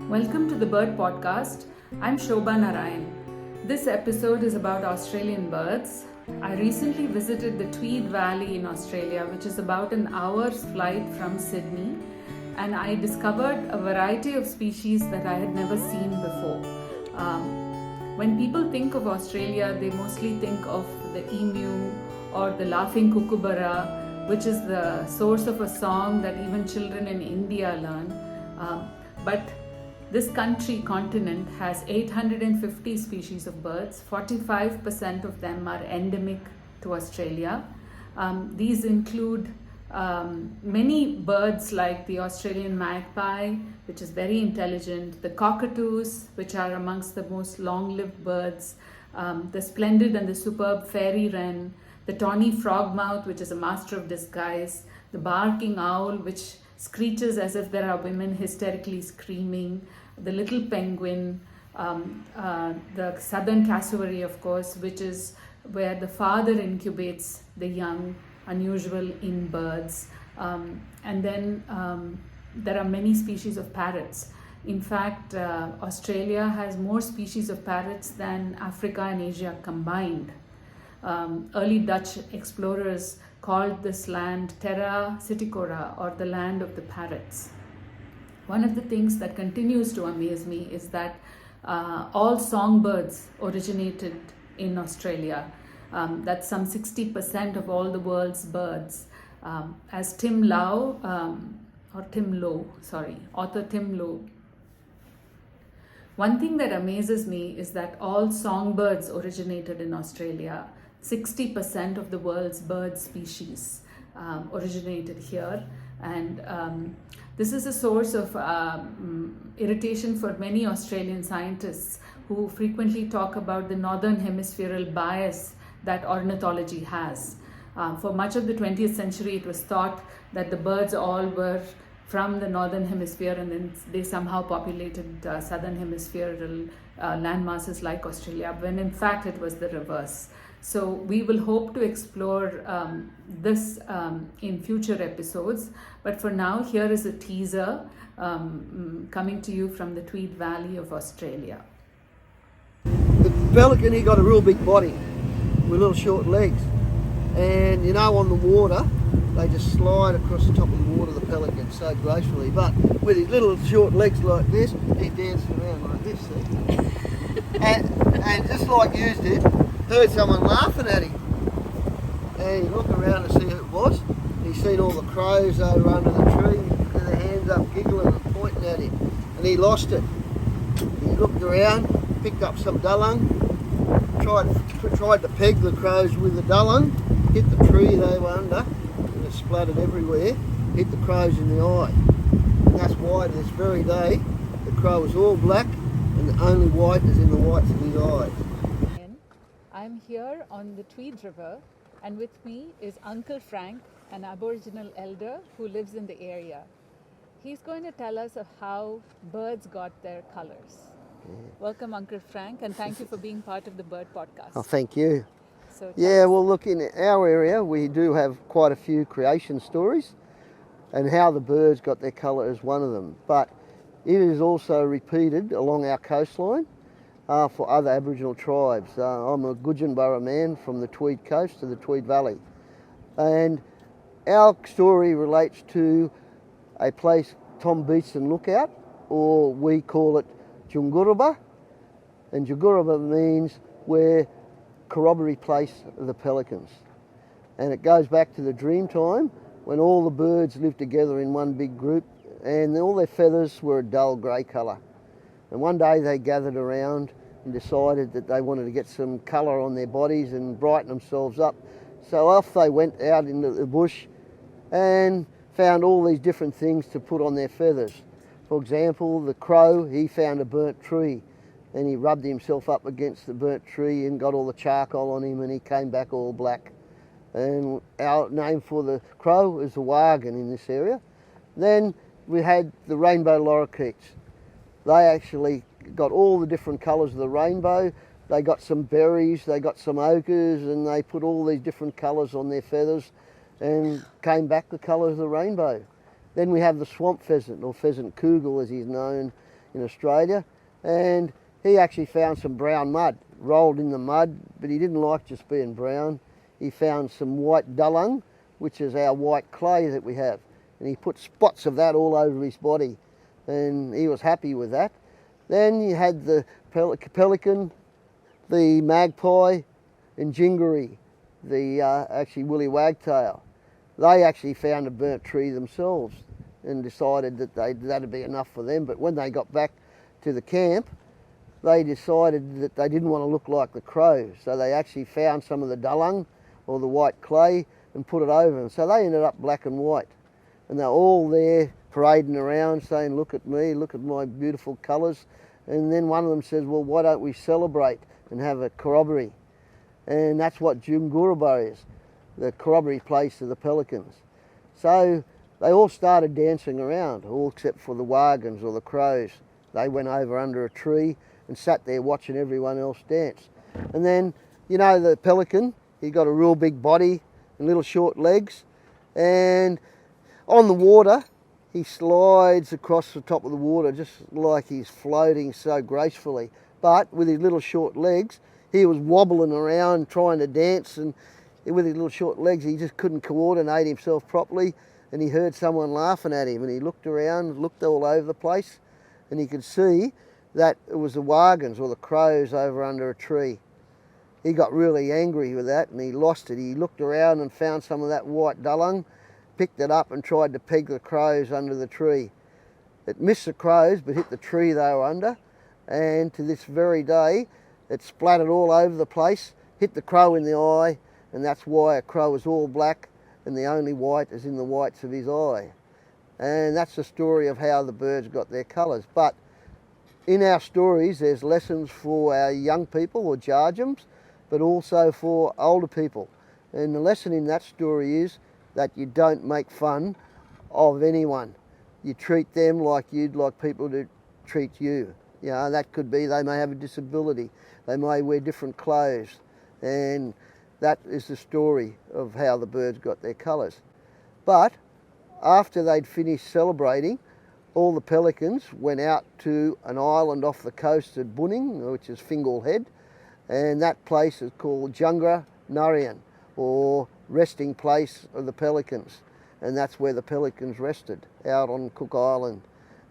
Welcome to the Bird Podcast. I'm Shobha Narayan. This episode is about Australian birds. I recently visited the Tweed Valley in Australia, which is about an hour's flight from Sydney, and I discovered a variety of species that I had never seen before. When people think of Australia, they mostly think of the emu or the laughing kookaburra, which is the source of a song that even children in India learn. But this continent has 850 species of birds. 45% of them are endemic to Australia. These include many birds like the Australian magpie, which is very intelligent, the cockatoos, which are amongst the most long-lived birds, the splendid and the superb fairy-wren, the tawny frogmouth, which is a master of disguise, the barking owl, which screeches as if there are women hysterically screaming, the little penguin, the Southern Cassowary, of course, which is where the father incubates the young, unusual in birds. And then there are many species of parrots. In fact, Australia has more species of parrots than Africa and Asia combined. Early Dutch explorers called this land Terra Psitticora, or the land of the parrots. One of the things that continues to amaze me is that all songbirds originated in Australia. That's some 60% of all the world's birds. As author Tim Lowe. One thing that amazes me is that all songbirds originated in Australia. 60% of the world's bird species originated here, and this is a source of irritation for many Australian scientists who frequently talk about the northern hemispherical bias that ornithology has. For much of the 20th century, it was thought that the birds all were from the northern hemisphere, and then they somehow populated southern hemispherical landmasses like Australia, when in fact it was the reverse. So we will hope to explore this in future episodes. But for now, here is a teaser coming to you from the Tweed Valley of Australia. The pelican, he got a real big body with little short legs. And you know, on the water, they just slide across the top of the water, the pelican, so gracefully. But with his little short legs like this, he danced around like this, see? and just like you did, heard someone laughing at him, and he looked around to see who it was. He seen all the crows over under the tree with their hands up giggling and pointing at him, and he lost it. He looked around, picked up some dulling, tried to peg the crows with the dulling, hit the tree they were under, and it splattered everywhere, hit the crows in the eye. And that's why to this very day the crow is all black and the only white is in the whites of his eyes. I'm here on the Tweed River, and with me is Uncle Frank, an aboriginal elder who lives in the area. He's going to tell us of how birds got their colors. Yeah. Welcome, Uncle Frank, and thank you for being part of the Bird Podcast. Oh, thank you. Well, look, in our area we do have quite a few creation stories, and how the birds got their colour is one of them. But it is also repeated along our coastline for other Aboriginal tribes. I'm a Gudgeonburra man from the Tweed coast to the Tweed Valley. And our story relates to a place, Tom Beatson Lookout, or we call it Junguraba. And Junguraba means where corroboree place of the pelicans. And it goes back to the dream time when all the birds lived together in one big group, and all their feathers were a dull grey colour. And one day they gathered around and decided that they wanted to get some colour on their bodies and brighten themselves up. So off they went out into the bush and found all these different things to put on their feathers. For example, the crow, he found a burnt tree, and he rubbed himself up against the burnt tree and got all the charcoal on him, and he came back all black. And our name for the crow is the Wagon in this area. Then we had the rainbow lorikeets. They actually got all the different colours of the rainbow. They got some berries, they got some ochres, and they put all these different colours on their feathers and came back the colour of the rainbow. Then we have the swamp pheasant, or pheasant cougal as he's known. in Australia, and he actually found some brown mud, rolled in the mud, but he didn't like just being brown. He found some white dulung, which is our white clay that we have, and he put spots of that all over his body, and he was happy with that. Then you had the pelican, the magpie, and jingaree, the actually woolly wagtail. They actually found a burnt tree themselves and decided that that'd be enough for them, but when they got back to the camp, they decided that they didn't want to look like the crows, so they actually found some of the dulung or the white clay and put it over them. So they ended up black and white, and they're all there parading around saying, look at me, look at my beautiful colours. And then one of them says, well, why don't we celebrate and have a corroboree? And that's what Junguraba is, the corroboree place of the pelicans. So they all started dancing around, all except for the wagons or the crows. They went over under a tree and sat there watching everyone else dance. And then, you know, the pelican, he got a real big body and little short legs, and on the water he slides across the top of the water just like he's floating so gracefully, but with his little short legs he was wobbling around trying to dance, and with his little short legs he just couldn't coordinate himself properly, and he heard someone laughing at him, and he looked around, looked all over the place, and he could see that it was the wagons or the crows over under a tree. He got really angry with that and he lost it. He looked around and found some of that white dulung, picked it up and tried to peg the crows under the tree. It missed the crows but hit the tree they were under, and to this very day it splattered all over the place, hit the crow in the eye, and that's why a crow is all black and the only white is in the whites of his eye. And that's the story of how the birds got their colours. But in our stories there's lessons for our young people or jarjums, but also for older people. And the lesson in that story is that you don't make fun of anyone. You treat them like you'd like people to treat you. You know, that could be they may have a disability, they may wear different clothes, and that is the story of how the birds got their colours. But after they'd finished celebrating, all the pelicans went out to an island off the coast at Buning, which is Fingal Head, and that place is called Jungra Narayan, or resting place of the pelicans, and that's where the pelicans rested, out on Cook Island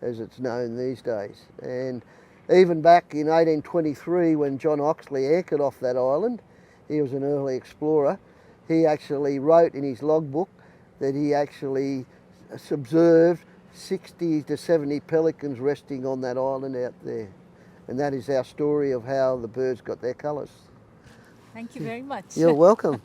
as it's known these days. And even back in 1823 when John Oxley anchored off that island, he was an early explorer, he actually wrote in his logbook that he actually observed 60 to 70 pelicans resting on that island out there. And that is our story of how the birds got their colours. Thank you very much. You're welcome.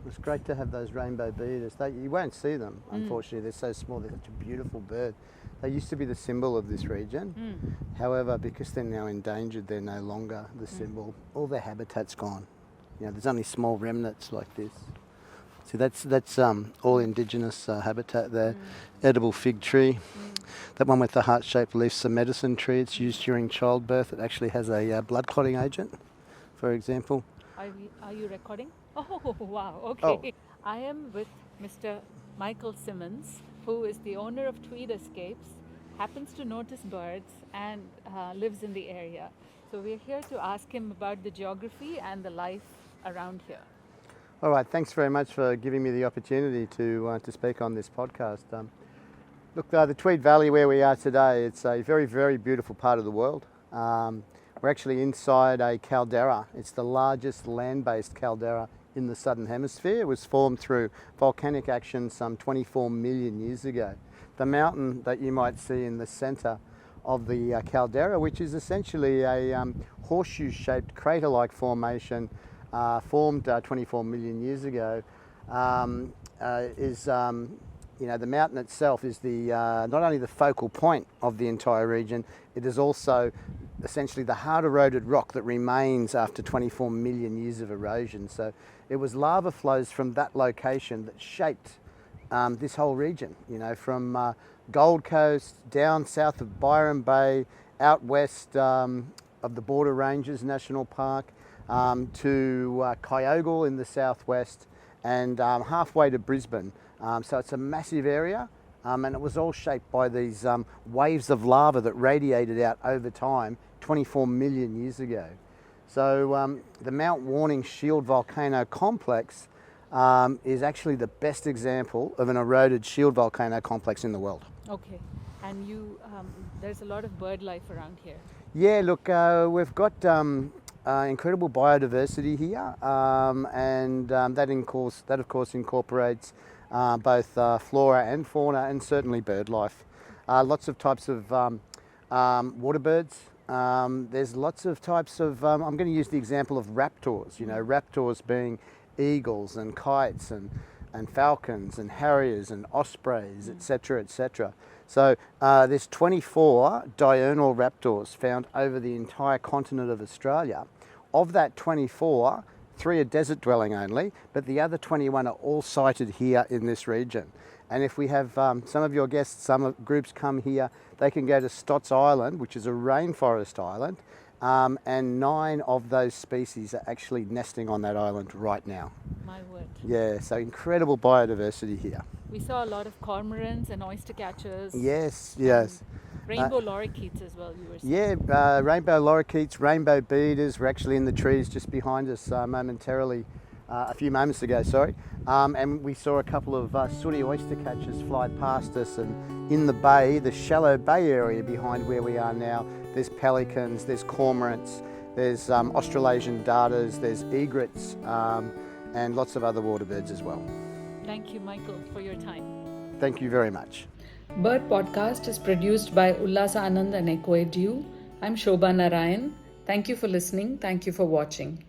It's great to have those rainbow beaters. You won't see them, unfortunately. They're so small. They're such a beautiful bird. They used to be the symbol of this region. However, because they're now endangered, they're no longer the symbol. All their habitat's gone. You know, there's only small remnants like this. See, that's all indigenous habitat there. Edible fig tree. That one with the heart-shaped leaves, a medicine tree. It's used during childbirth. It actually has a blood clotting agent, for example. Are you recording? Oh, wow, okay. Oh. I am with Mr. Michael Simmons, who is the owner of Tweed Escapes, happens to notice birds and lives in the area. So we're here to ask him about the geography and the life around here. All right, thanks very much for giving me the opportunity to speak on this podcast. Look, the Tweed Valley where we are today, it's a very, very beautiful part of the world. We're actually inside a caldera. It's the largest land-based caldera in the Southern Hemisphere. It was formed through volcanic action some 24 million years ago. The mountain that you might see in the centre of the caldera, which is essentially a horseshoe-shaped crater-like formation formed 24 million years ago, you know, the mountain itself is the not only the focal point of the entire region, it is also essentially the hard-eroded rock that remains after 24 million years of erosion. So it was lava flows from that location that shaped this whole region, you know, from Gold Coast down south of Byron Bay, out west of the Border Ranges National Park, to Kyogle in the southwest, and halfway to Brisbane. So it's a massive area, and it was all shaped by these waves of lava that radiated out over time 24 million years ago. So the Mount Warning Shield Volcano Complex is actually the best example of an eroded shield volcano complex in the world. Okay, and there's a lot of bird life around here. Yeah, look, we've got incredible biodiversity here, and that of course incorporates both flora and fauna, and certainly bird life. Lots of types of water birds. There's lots of types of, I'm going to use the example of raptors, raptors being eagles and kites and falcons and harriers and ospreys, etc., etc. So there's 24 diurnal raptors found over the entire continent of Australia. Of that 24, 3 are desert dwelling only, but the other 21 are all sighted here in this region. And if we have some of your guests, some groups come here, they can go to Stotts Island, which is a rainforest island, and 9 of those species are actually nesting on that island right now. My word. Yeah, so incredible biodiversity here. We saw a lot of cormorants and oyster catchers. Yes. Rainbow lorikeets as well, you were saying. Yeah, rainbow lorikeets, rainbow beaters were actually in the trees just behind us momentarily, a few moments ago, sorry. And we saw a couple of sooty oyster catchers fly past us, and in the bay, the shallow bay area behind where we are now, there's pelicans, there's cormorants, there's Australasian darters, there's egrets, and lots of other water birds as well. Thank you, Michael, for your time. Thank you very much. Bird Podcast is produced by Ullasa Anand and Equate You. I'm Shobha Narayan. Thank you for listening. Thank you for watching.